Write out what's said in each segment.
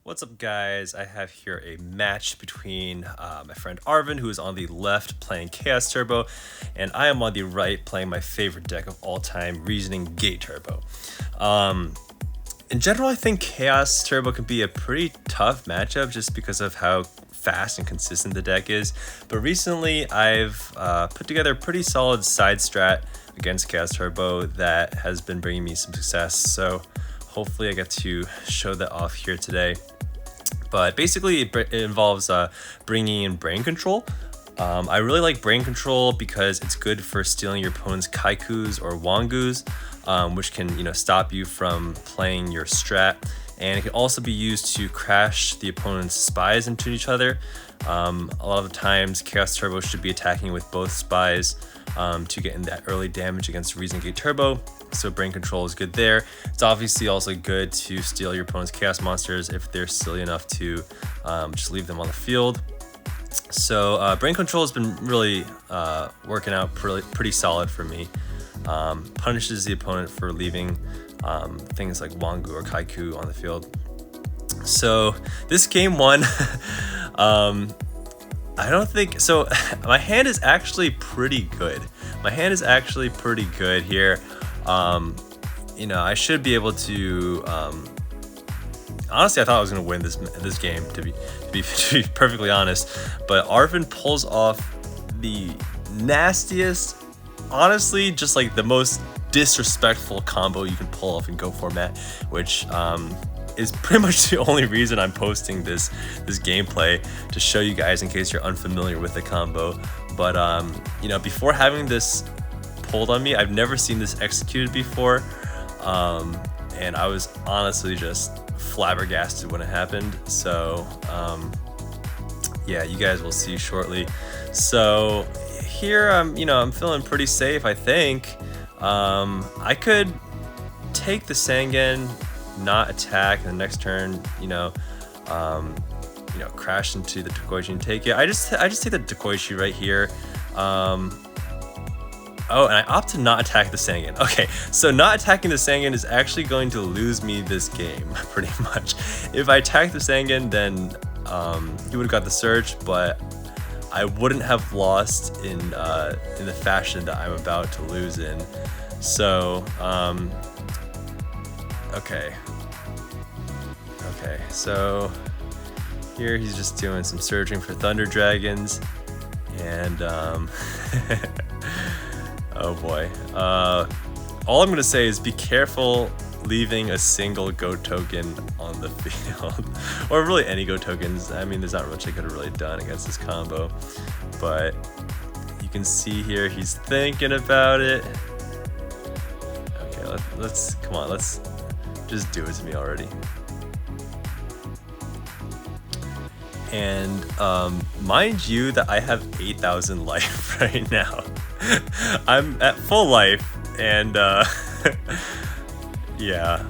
What's up, guys? I have here a match between my friend Arvin, who is on the left playing Chaos Turbo, and I am on the right playing my favorite deck of all time, Reasoning Gate Turbo. In general, I think Chaos Turbo can be a pretty tough matchup just because of how fast and consistent the deck is. But recently, I've put together a pretty solid side strat against Chaos Turbo that has been bringing me some success. So hopefully I get to show that off here today. But basically, it involves bringing in Brain Control. I really like Brain Control because it's good for stealing your opponent's Kaikus or Wangus, which can stop you from playing your strat. And it can also be used to crash the opponent's spies into each other. A lot of the times, Chaos Turbo should be attacking with both spies to get in that early damage against Reason Gate Turbo. So Brain Control is good there. It's obviously also good to steal your opponent's Chaos Monsters if they're silly enough to just leave them on the field. So Brain Control has been really working out pretty solid for me. Punishes the opponent for leaving things like Wangu or Kaiku on the field. So this game one, I don't think so. My hand is actually pretty good. Here. I should be able to. Honestly, I thought I was gonna win this game. To be perfectly honest, but Arvin pulls off the nastiest, honestly, just like the most disrespectful combo you can pull off in Go format, which is pretty much the only reason I'm posting this gameplay, to show you guys in case you're unfamiliar with the combo. But before having this pulled on me, I've never seen this executed before, and I was honestly just flabbergasted when it happened. So yeah, you guys will see shortly. So here I'm feeling pretty safe. I think I could take the Sangen, not attack, and the next turn crash into the Tokoichi and take it. I just take the Tokoichi right here. Oh, and I opt to not attack the Sangen. Okay, so not attacking the Sangen is actually going to lose me this game, pretty much. If I attack the Sangen, then he would have got the Surge, but I wouldn't have lost in the fashion that I'm about to lose in. So, okay, so here he's just doing some searching for Thunder Dragons, and oh boy. All I'm gonna say is be careful leaving a single Go token on the field, or really any Go tokens. I mean, there's not much I could have really done against this combo, but you can see here he's thinking about it. Okay, let's just do it to me already. And mind you that I have 8,000 life right now. I'm at full life, and yeah.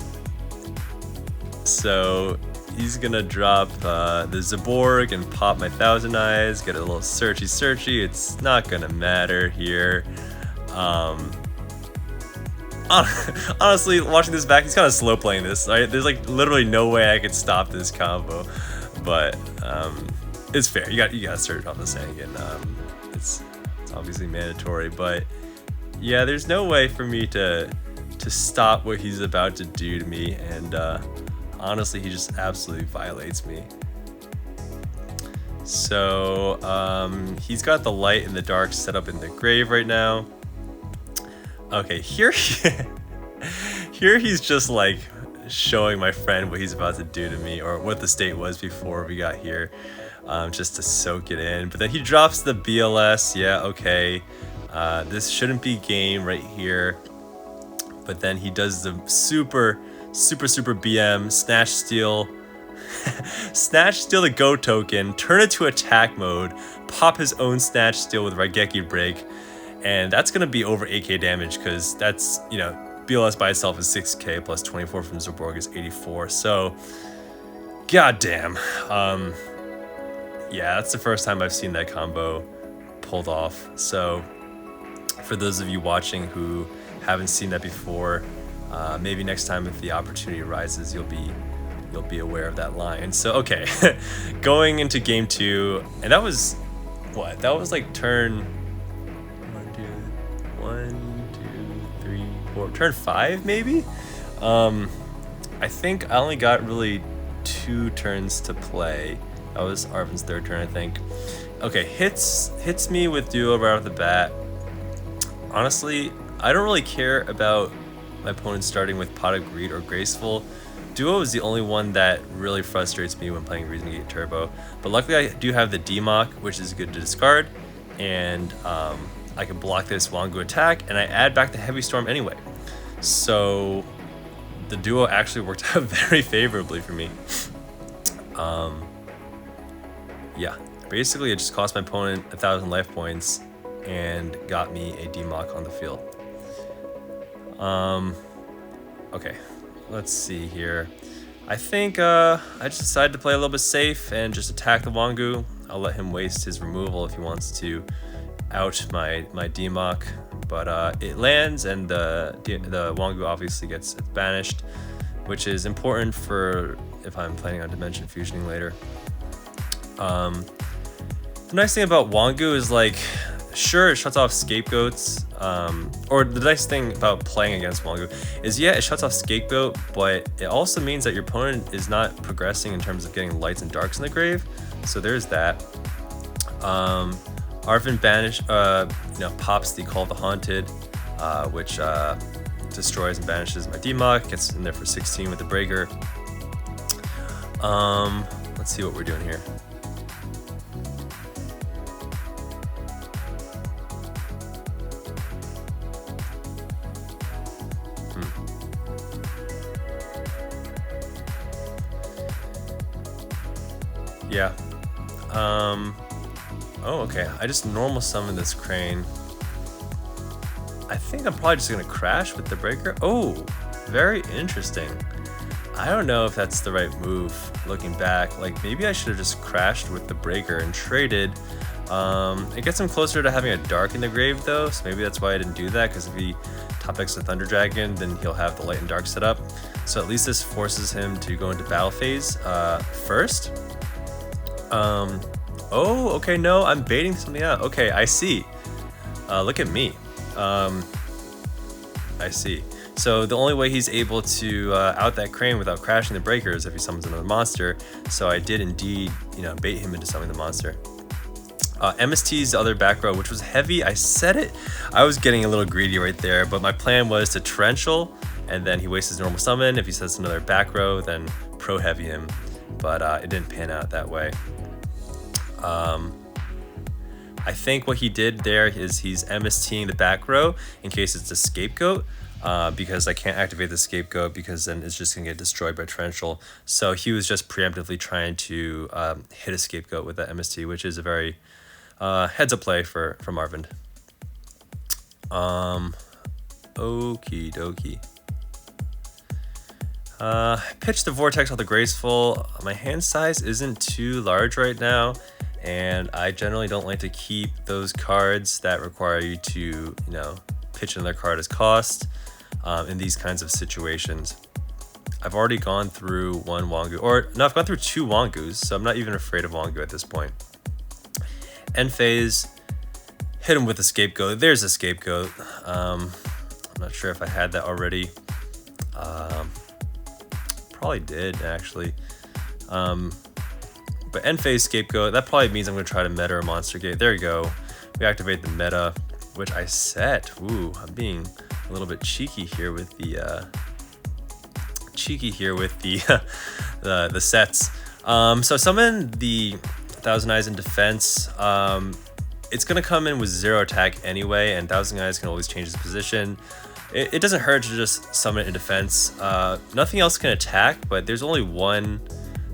So he's gonna drop the Zaborg and pop my Thousand Eyes, get a little searchy. It's not gonna matter here. Honestly, watching this back, he's kind of slow playing this. Right? There's like literally no way I could stop this combo. But it's fair. You got to search off the Sangen. It's obviously mandatory, but yeah, there's no way for me to stop what he's about to do to me, and honestly, he just absolutely violates me. So he's got the light and the dark set up in the grave right now. Okay, here he's just like showing my friend what he's about to do to me, or what the state was before we got here, just to soak it in. But then he drops the BLS. Yeah, okay, this shouldn't be game right here. But then he does the super BM snatch steal snatch steal the Go token, turn it to attack mode, pop his own snatch steal with Raigeki break, and that's gonna be over 8k damage, because that's BLS by itself is 6k plus 24 from Zaborg is 84. So, goddamn. Yeah, that's the first time I've seen that combo pulled off. So, for those of you watching who haven't seen that before, maybe next time if the opportunity arises, you'll be you'll be aware of that line. So okay, going into game 2, and that was what? That was like turn 1, 2, 3, 4, turn 5 maybe. I think I only got really 2 turns to play. That was Arvin's 3rd turn, I think. Okay, hits me with Duo right off the bat. Honestly, I don't really care about my opponent starting with Pot of Greed or Graceful. Duo is the only one that really frustrates me when playing Reasoning Gate Turbo. But luckily I do have the DMOC, which is good to discard, and I can block this Wangu attack, and I add back the Heavy Storm anyway. So the Duo actually worked out very favorably for me. Yeah, basically it just cost my opponent 1,000 life points and got me a DMOC on the field. Okay, let's see here. I think I just decided to play a little bit safe and just attack the Wangu. I'll let him waste his removal if he wants to out my DMOC, but it lands, and the Wangu obviously gets banished, which is important for if I'm planning on Dimension Fusioning later. The nice thing about Wangu is, like, sure, it shuts off Scapegoats, or the nice thing about playing against Wangu is, yeah, it shuts off Scapegoat, but it also means that your opponent is not progressing in terms of getting lights and darks in the grave, so there's that. Arvin pops the Call of the Haunted, which destroys and banishes my DMOC, gets in there for 16 with the Breaker. Let's see what we're doing here. Yeah. Oh, okay. I just normal summon this Crane. I think I'm probably just gonna crash with the Breaker. Oh, very interesting. I don't know if that's the right move looking back. Like, maybe I should have just crashed with the Breaker and traded. It gets him closer to having a Dark in the grave though, so maybe that's why I didn't do that, because if he top decks the Thunder Dragon, then he'll have the Light and Dark set up. So at least this forces him to go into battle phase first. Oh, okay, no, I'm baiting something out. Okay, I see. Look at me. I see. So the only way he's able to out that Crane without crashing the Breaker is if he summons another monster. So I did indeed, bait him into summoning the monster. MST's the other back row, which was heavy. I said it. I was getting a little greedy right there, but my plan was to Torrential, and then he wastes his normal summon. If he sets another back row, then pro heavy him. But it didn't pan out that way. I think what he did there is he's MSTing the back row in case it's a Scapegoat, because I can't activate the Scapegoat because then it's just gonna get destroyed by Torrential. So he was just preemptively trying to hit a Scapegoat with that MST, which is a very heads up play from Arvind. Okie dokie. Pitch the Vortex on the Graceful. My hand size isn't too large right now, and I generally don't like to keep those cards that require you to, pitch another card as cost in these kinds of situations. I've already gone through one Wangu, I've gone through 2 Wangus, so I'm not even afraid of Wangu at this point. End phase, hit him with a Scapegoat. There's a Scapegoat. I'm not sure if I had that already. Probably did, actually. But end phase Scapegoat, that probably means I'm going to try to meta a Monster Gate. There you go. We activate the meta, which I set. Ooh, I'm being a little bit cheeky here with the the sets. So summon the Thousand Eyes in defense. It's going to come in with 0 attack anyway, and Thousand Eyes can always change its position. It doesn't hurt to just summon it in defense. Nothing else can attack, but there's only one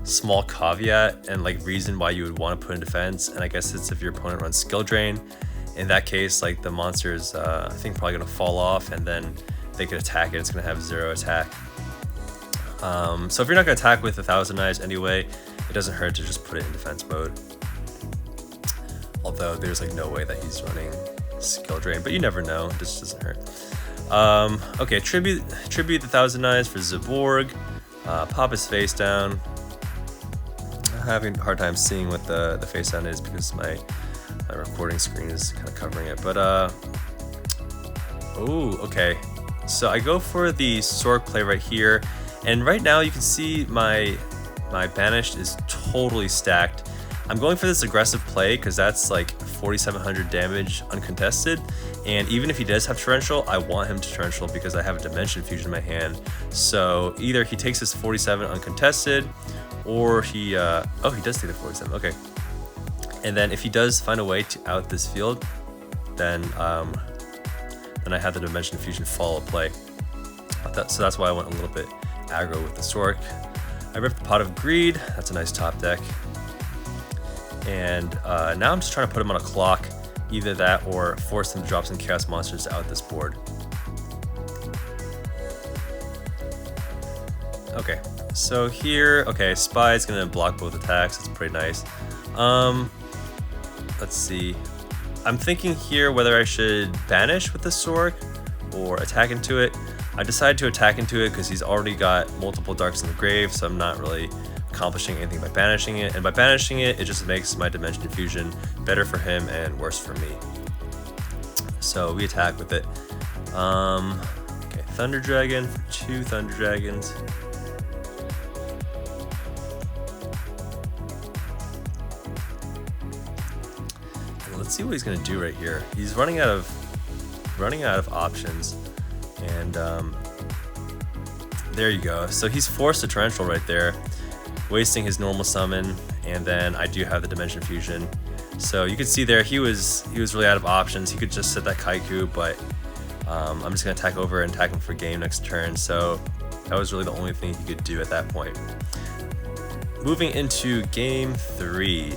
small caveat and reason why you would want to put in defense, and I guess it's if your opponent runs Skill Drain. In that case, the monster's I think probably gonna fall off, and then they could attack it. It's gonna have 0 attack. So if you're not gonna attack with the Thousand Eyes anyway, it doesn't hurt to just put it in defense mode. Although there's no way that he's running Skill Drain, but you never know. It just doesn't hurt. Okay, tribute the Thousand Eyes for Zaborg. Pop his face down. I'm having a hard time seeing what the face down is because my recording screen is kind of covering it. But oh, okay. So I go for the Sork play right here, and right now you can see my banished is totally stacked. I'm going for this aggressive play because that's like 4,700 damage uncontested, and even if he does have torrential, I want him to torrential because I have a dimension fusion in my hand. So either he takes his 47 uncontested, or he oh, he does take the 47. Okay, and then if he does find a way to out this field, then I have the dimension fusion follow play. So that's why I went a little bit aggro with the Sork. I ripped the Pot of Greed. That's a nice top deck. And now I'm just trying to put him on a clock, either that or force him to drop some Chaos Monsters out this board. Okay, so here, okay, Spy is gonna block both attacks. It's pretty nice. Let's see. I'm thinking here whether I should banish with the Sork or attack into it. I decided to attack into it because he's already got multiple darks in the grave, so I'm not really accomplishing anything by banishing it. And by banishing it, it just makes my dimension fusion better for him and worse for me. So we attack with it. Okay, Thunder Dragon for 2 Thunder Dragons. Let's see what he's gonna do right here. He's running out of options, and there you go. So he's forced a torrential right there, wasting his normal summon, and then I do have the dimension fusion. So you can see there he was really out of options. He could just set that Kaiku, but I'm just gonna attack over and attack him for game next turn. So that was really the only thing he could do at that point. Moving into game 3.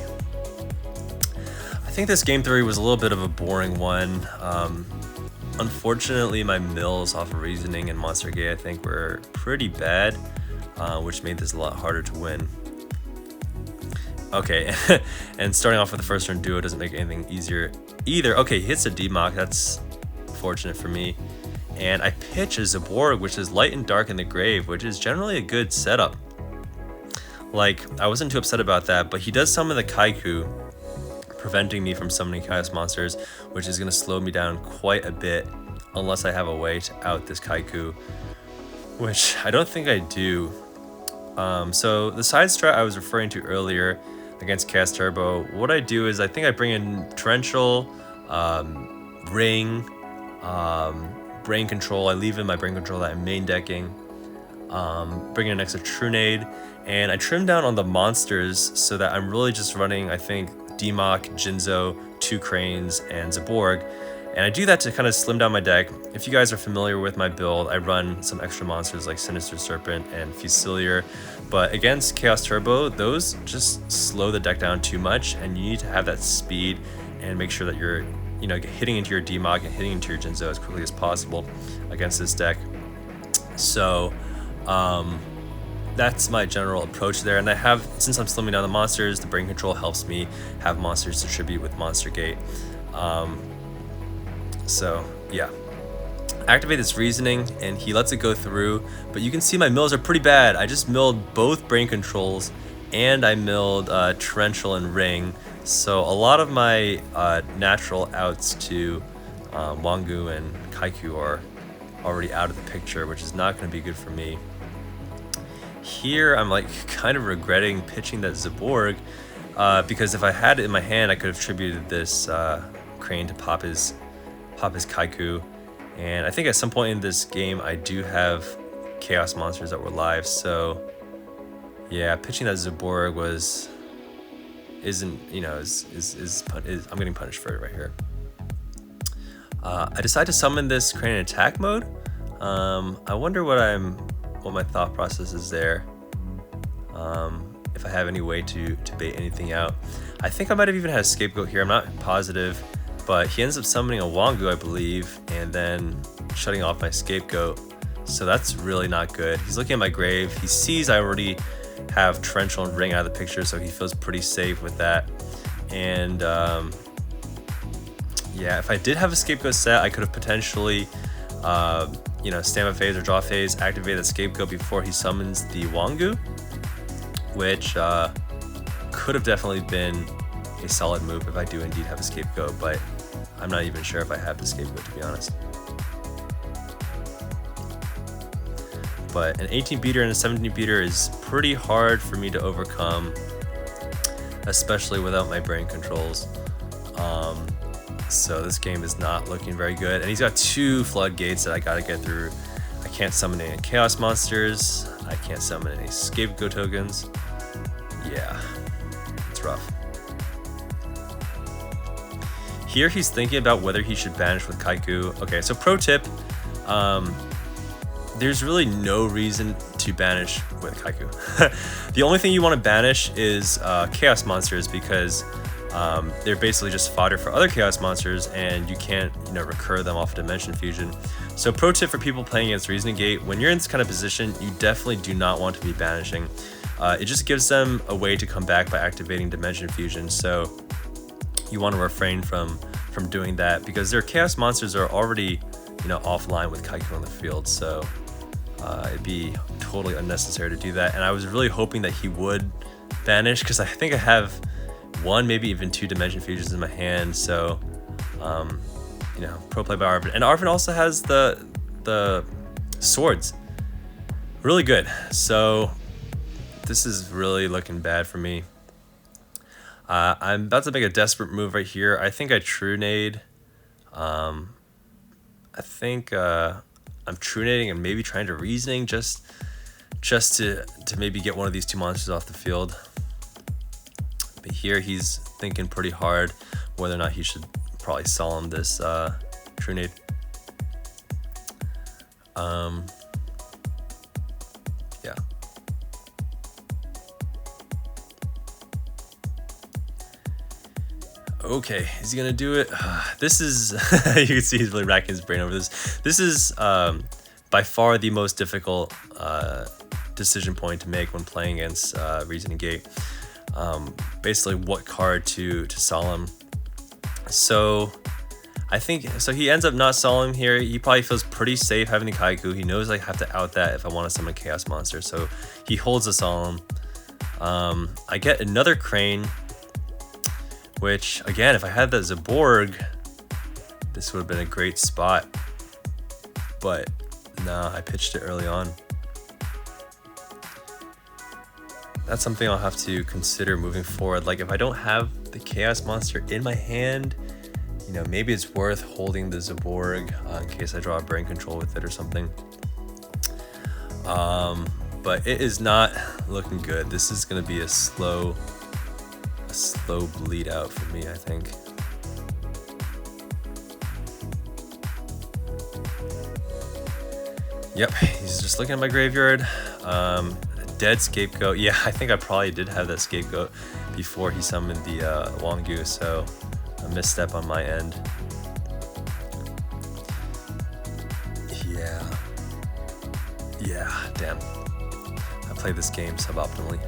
I think this game 3 was a little bit of a boring one. Unfortunately, my mills off of Reasoning and Monster Gate I think were pretty bad, which made this a lot harder to win. Okay, and starting off with the first turn duo doesn't make anything easier either. Okay, he hits a Demock, that's fortunate for me. And I pitch a Zaborg, which is light and dark in the grave, which is generally a good setup. Like, I wasn't too upset about that, but he does summon the Kaiku, preventing me from summoning Chaos Monsters, which is going to slow me down quite a bit unless I have a way to out this Kaiku, which I don't think I do. So the side strat I was referring to earlier against Chaos Turbo, what I do is I think I bring in Torrential, Ring, Brain Control. I leave in my Brain Control that I'm main decking, bring in an extra Trunade, and I trim down on the monsters so that I'm really just running, I think, Demock, Jinzo, 2 Cranes, and Zaborg. And I do that to kind of slim down my deck. If you guys are familiar with my build, I run some extra monsters like Sinister Serpent and Fusilier. But against Chaos Turbo, those just slow the deck down too much, and you need to have that speed and make sure that you're, you know, hitting into your Demock and hitting into your Jinzo as quickly as possible against this deck. So, that's my general approach there, and I have, since I'm slimming down the monsters, the Brain Control helps me have monsters to tribute with Monster Gate. So yeah, activate this Reasoning, and he lets it go through, but you can see my mills are pretty bad. I just milled both Brain Controls, and I milled Torrential and Ring, so a lot of my natural outs to Wangu and Kaiku are already out of the picture, which is not going to be good for me. Here, I'm like kind of regretting pitching that Zaborg, because if I had it in my hand, I could have tributed this Crane to pop his Kaiku. And I think at some point in this game, I do have Chaos Monsters that were live. So yeah, pitching that Zaborg I'm getting punished for it right here. I decided to summon this Crane in attack mode. I wonder what my thought process is there. If I have any way to bait anything out. I think I might have even had a Scapegoat here, I'm not positive, but he ends up summoning a Wangu, I believe, and then shutting off my Scapegoat. So that's really not good. He's looking at my grave. He sees I already have Torrential and Ring out of the picture, so he feels pretty safe with that. And yeah, if I did have a Scapegoat set, I could have potentially You know, stamina phase or draw phase, activate the scapegoat before he summons the Wangu, which could have definitely been a solid move if I do indeed have a scapegoat, but I'm not even sure if I have the scapegoat, to be honest. But an 18 beater and a 17 beater is pretty hard for me to overcome, especially without my brain controls. So this game is not looking very good. And he's got 2 floodgates that I gotta get through. I can't summon any chaos monsters. I can't summon any scapegoat tokens. Yeah, it's rough. Here he's thinking about whether he should banish with Kaiku. Okay, so pro tip, there's really no reason to banish with Kaiku. The only thing you want to banish is chaos monsters, because they're basically just fodder for other chaos monsters, and you can't, you know, recur them off Dimension Fusion. So pro tip for people playing against Reasoning Gate, when you're in this kind of position, you definitely do not want to be banishing. It just gives them a way to come back by activating Dimension Fusion. So you want to refrain from doing that, because their chaos monsters are already, you know, offline with Kaiku on the field. So it'd be totally unnecessary to do that. And I was really hoping that he would banish, because I think I have 1, maybe even 2 Dimension Fusions in my hand. So, you know, pro play by Arvin. And Arvin also has the swords. Really good. So this is really looking bad for me. I'm about to make a desperate move right here. I think I True Nade. I think I'm True Nading and maybe trying to Reasoning just to maybe get one of these 2 monsters off the field. But here he's thinking pretty hard whether or not he should probably Solemn this True Nade. Yeah. Okay, is he gonna do it? This is, you can see he's really racking his brain over this. This is by far the most difficult decision point to make when playing against Reasoning Gate. Basically what card to Solemn. So I think, so he ends up not Solemn here. He probably feels pretty safe having the Kaiku. He knows I have to out that if I want to summon a Chaos Monster. So he holds the Solemn. I get another Crane, which again, if I had that Zaborg, this would have been a great spot. But nah, I pitched it early on. That's something I'll have to consider moving forward. Like if I don't have the Chaos Monster in my hand, you know, maybe it's worth holding the Zaborg in case I draw a Brain Control with it or something. But it is not looking good. This is gonna be a slow bleed out for me, I think. Yep, he's just looking at my graveyard. Dead Scapegoat. Yeah, I think I probably did have that Scapegoat before he summoned the Wangu, so a misstep on my end. Yeah, damn. I played this game suboptimally.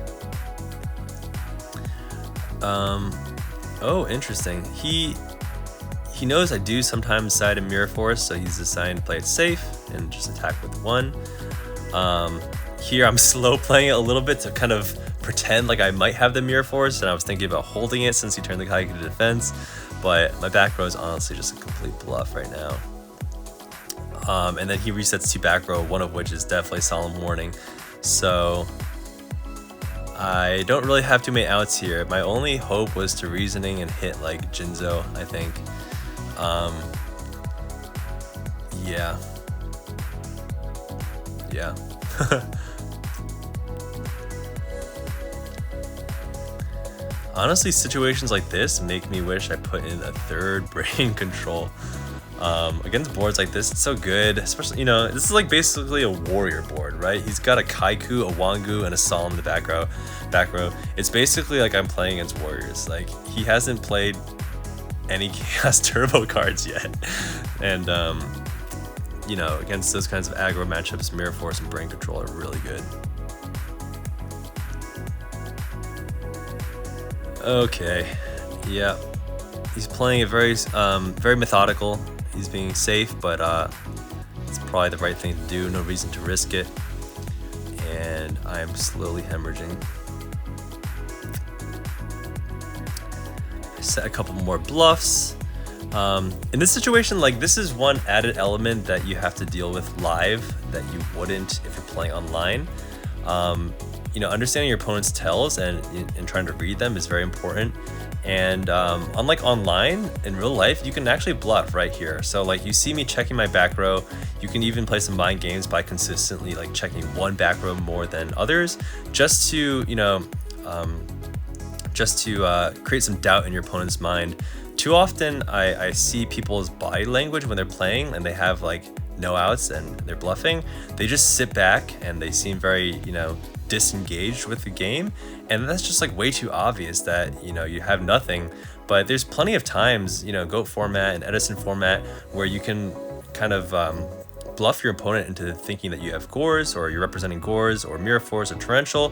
Oh, interesting. He knows I do sometimes side a Mirror Force, so he's deciding to play it safe and just attack with 1. Here I'm slow playing it a little bit to kind of pretend like I might have the Mirror Force, and I was thinking about holding it since he turned the Kaiku to defense, but my back row is honestly just a complete bluff right now. And then he resets 2 back row, one of which is definitely Solemn Warning. So I don't really have too many outs here. My only hope was to Reasoning and hit like Jinzo, I think. Yeah. Honestly, situations like this make me wish I put in a 3rd Brain Control. Against boards like this, it's so good, especially, you know, this is like basically a warrior board, right? He's got a Kaiku, a Wangu, and a Solemn in the back row. It's basically like I'm playing against warriors. Like, he hasn't played any Chaos Turbo cards yet. And, you know, against those kinds of aggro matchups, Mirror Force and Brain Control are really good. Okay, yeah, he's playing it very methodical. He's being safe, but probably the right thing to do. No reason to risk it. And I'm slowly hemorrhaging. Set a couple more bluffs. In this situation, like, this is one added element that you have to deal with live that you wouldn't if you're playing online. You know, understanding your opponent's tells and trying to read them is very important. And unlike online, in real life, you can actually bluff right here. So like, you see me checking my back row. You can even play some mind games by consistently like checking one back row more than others, just to, you know, create some doubt in your opponent's mind. Too often I see people's body language when they're playing and they have like no outs and they're bluffing. They just sit back and they seem very, you know, disengaged with the game, and that's just like way too obvious that, you know, you have nothing. But there's plenty of times, you know, GOAT format and Edison format, where you can kind of bluff your opponent into thinking that you have Gores, or you're representing Gores or Mirror Force or Torrential,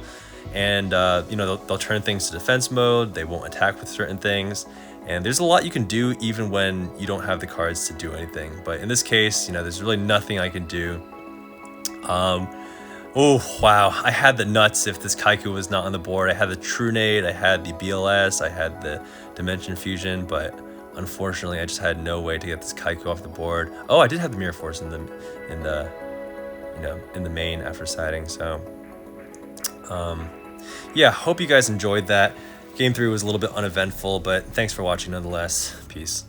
and you know, they'll turn things to defense mode. They won't attack with certain things, and there's a lot you can do even when you don't have the cards to do anything. But in this case, you know, there's really nothing I can do. Oh, wow. I had the nuts if this Kaiku was not on the board. I had the Trunade, I had the BLS, I had the Dimension Fusion, but unfortunately I just had no way to get this Kaiku off the board. Oh, I did have the Mirror Force in the main after siding. So yeah, hope you guys enjoyed that. Game 3 was a little bit uneventful, but thanks for watching nonetheless. Peace.